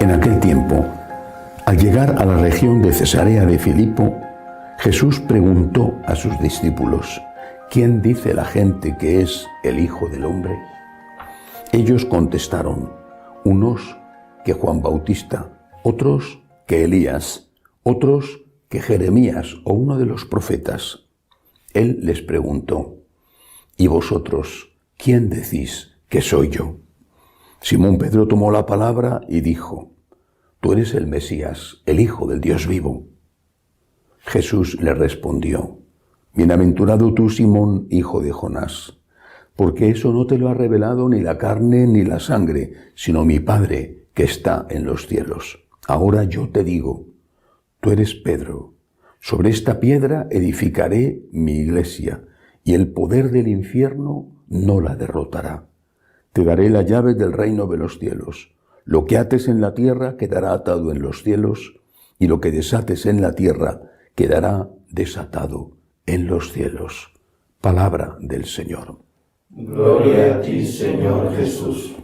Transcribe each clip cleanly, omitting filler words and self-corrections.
En aquel tiempo, al llegar a la región de Cesarea de Filipo, Jesús preguntó a sus discípulos: ¿quién dice la gente que es el Hijo del Hombre? Ellos contestaron: unos que Juan Bautista, otros que Elías, otros que Jeremías o uno de los profetas. Él les preguntó: ¿y vosotros quién decís que soy yo? Simón Pedro tomó la palabra y dijo: tú eres el Mesías, el Hijo del Dios vivo. Jesús le respondió: bienaventurado tú, Simón, hijo de Jonás, porque eso no te lo ha revelado ni la carne ni la sangre, sino mi Padre que está en los cielos. Ahora yo te digo, tú eres Pedro, sobre esta piedra edificaré mi iglesia, y el poder del infierno no la derrotará. Te daré las llaves del reino de los cielos. Lo que ates en la tierra quedará atado en los cielos, y lo que desates en la tierra quedará desatado en los cielos. Palabra del Señor. Gloria a ti, Señor Jesús.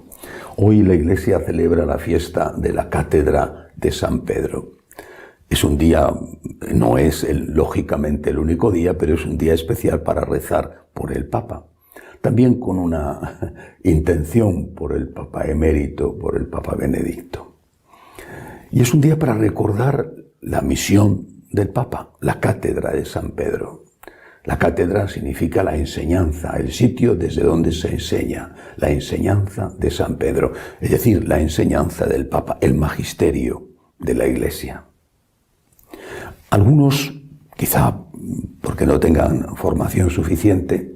Hoy la Iglesia celebra la fiesta de la Cátedra de San Pedro. Es un día, no es lógicamente el único día, pero es un día especial para rezar por el Papa. También con una intención por el Papa emérito, por el Papa Benedicto. Y es un día para recordar la misión del Papa, la Cátedra de San Pedro. La cátedra significa la enseñanza, el sitio desde donde se enseña, la enseñanza de San Pedro, es decir, la enseñanza del Papa, el magisterio de la Iglesia. Algunos, quizá porque no tengan formación suficiente,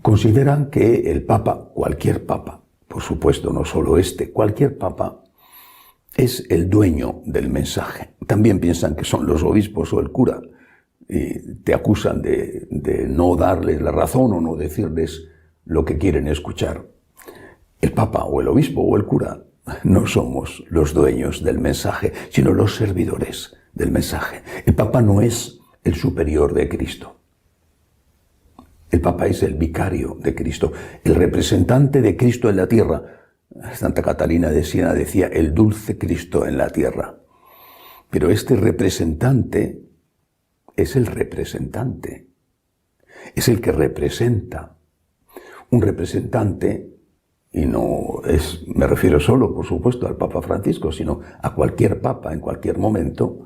consideran que el Papa, cualquier Papa, por supuesto no solo cualquier Papa, es el dueño del mensaje. También piensan que son los obispos o el cura, y te acusan de no darles la razón o no decirles lo que quieren escuchar. El Papa o el obispo o el cura no somos los dueños del mensaje, sino los servidores del mensaje. El Papa no es el superior de Cristo. El Papa es el vicario de Cristo, el representante de Cristo en la tierra. Santa Catalina de Siena decía: el dulce Cristo en la tierra. Pero este representante es el representante, es el que representa. Un representante, y no es, me refiero solo, por supuesto, al Papa Francisco, sino a cualquier Papa en cualquier momento,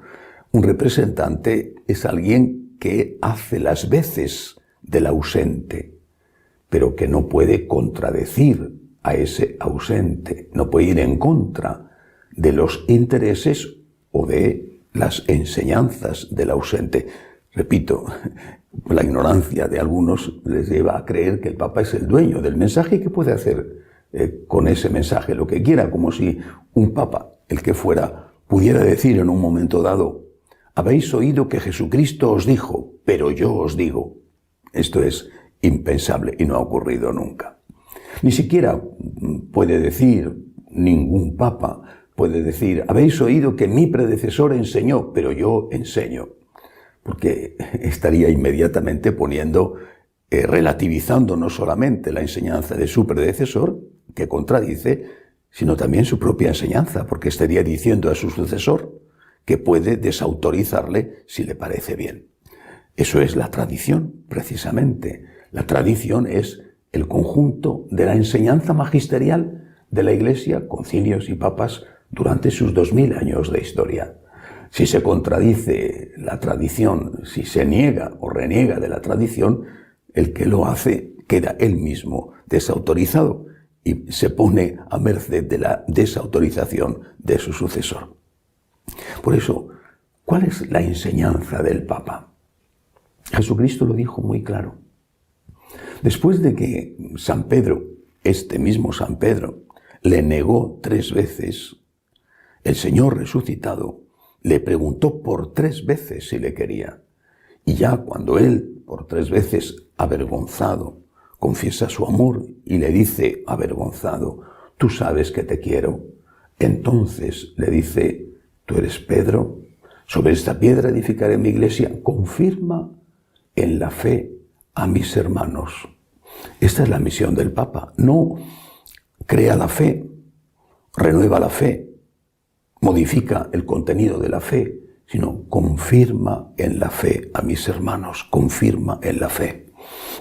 un representante es alguien que hace las veces del ausente, pero que no puede contradecir a ese ausente, no puede ir en contra de los intereses o de las enseñanzas del ausente. Repito, la ignorancia de algunos les lleva a creer que el Papa es el dueño del mensaje y que puede hacer con ese mensaje lo que quiera, como si un Papa, el que fuera, pudiera decir en un momento dado: habéis oído que Jesucristo os dijo, pero yo os digo. Esto es impensable y no ha ocurrido nunca. Ni siquiera puede decir ningún Papa, puede decir: habéis oído que mi predecesor enseñó, pero yo enseño. Porque estaría inmediatamente relativizando no solamente la enseñanza de su predecesor, que contradice, sino también su propia enseñanza, porque estaría diciendo a su sucesor que puede desautorizarle si le parece bien. Eso es la tradición, precisamente. La tradición es el conjunto de la enseñanza magisterial de la Iglesia, concilios y papas, durante sus 2000 años de historia. Si se contradice la tradición, si se niega o reniega de la tradición, el que lo hace queda él mismo desautorizado y se pone a merced de la desautorización de su sucesor. Por eso, ¿cuál es la enseñanza del Papa? Jesucristo lo dijo muy claro. Después de que San Pedro, este mismo San Pedro, le negó 3 veces, el Señor resucitado le preguntó por 3 veces si le quería. Y ya cuando él, por 3 veces avergonzado, confiesa su amor y le dice avergonzado: tú sabes que te quiero, entonces le dice: tú eres Pedro, sobre esta piedra edificaré mi iglesia, confirma en la fe a mis hermanos. Esta es la misión del Papa. No crea la fe, renueva la fe, modifica el contenido de la fe, sino confirma en la fe a mis hermanos, confirma en la fe.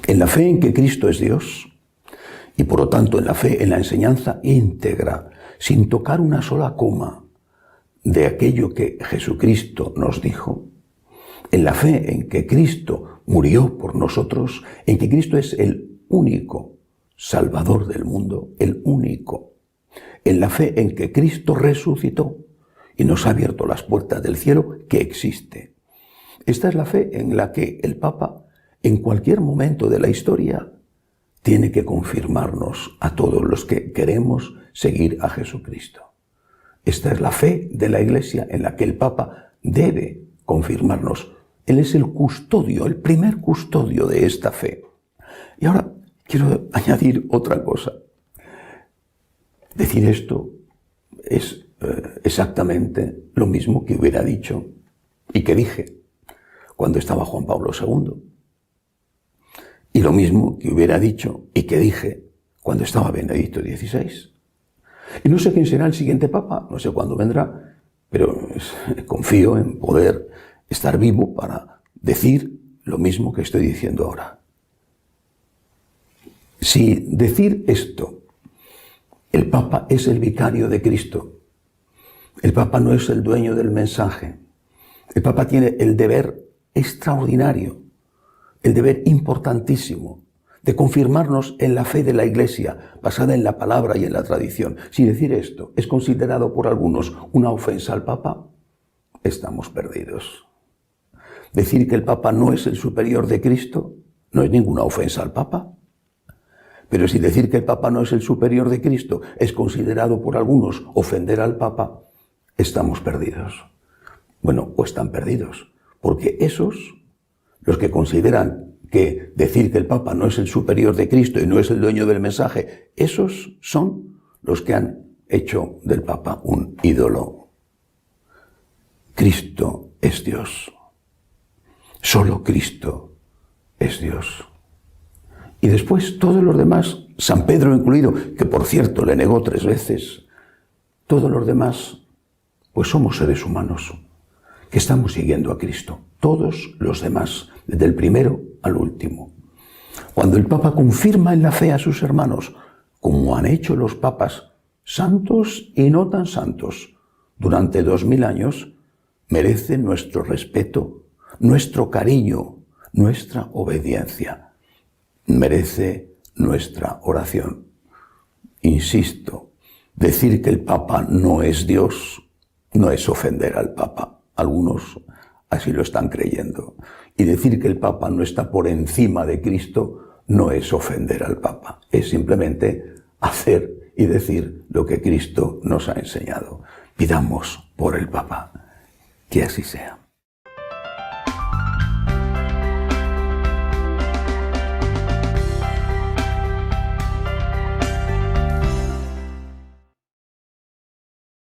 En la fe en que Cristo es Dios y por lo tanto en la fe, en la enseñanza íntegra, sin tocar una sola coma de aquello que Jesucristo nos dijo. En la fe en que Cristo murió por nosotros, en que Cristo es el único Salvador del mundo, el único. En la fe en que Cristo resucitó y nos ha abierto las puertas del cielo que existe. Esta es la fe en la que el Papa, en cualquier momento de la historia, tiene que confirmarnos a todos los que queremos seguir a Jesucristo. Esta es la fe de la Iglesia en la que el Papa debe confirmarnos. Él es el custodio, el primer custodio de esta fe. Y ahora quiero añadir otra cosa. Decir esto es exactamente lo mismo que hubiera dicho y que dije cuando estaba Juan Pablo II. Y lo mismo que hubiera dicho y que dije cuando estaba Benedicto XVI. Y no sé quién será el siguiente Papa, no sé cuándo vendrá, pero confío en poder estar vivo para decir lo mismo que estoy diciendo ahora. Si decir esto, el Papa es el vicario de Cristo, el Papa no es el dueño del mensaje, el Papa tiene el deber extraordinario, el deber importantísimo de confirmarnos en la fe de la Iglesia, basada en la palabra y en la tradición. Si decir esto es considerado por algunos una ofensa al Papa, estamos perdidos. Decir que el Papa no es el superior de Cristo no es ninguna ofensa al Papa. Pero si decir que el Papa no es el superior de Cristo es considerado por algunos ofender al Papa, estamos perdidos. Bueno, o están perdidos, porque esos, los que consideran que decir que el Papa no es el superior de Cristo y no es el dueño del mensaje, esos son los que han hecho del Papa un ídolo. Cristo es Dios. Solo Cristo es Dios. Y después todos los demás, San Pedro incluido, que por cierto le negó 3 veces, todos los demás, pues somos seres humanos que estamos siguiendo a Cristo. Todos los demás, desde el primero al último. Cuando el Papa confirma en la fe a sus hermanos, como han hecho los papas santos y no tan santos durante 2000 años, merece nuestro respeto, nuestro cariño, nuestra obediencia. Merece nuestra oración. Insisto, decir que el Papa no es Dios no es ofender al Papa. Algunos así lo están creyendo. Y decir que el Papa no está por encima de Cristo no es ofender al Papa. Es simplemente hacer y decir lo que Cristo nos ha enseñado. Pidamos por el Papa. Que así sea.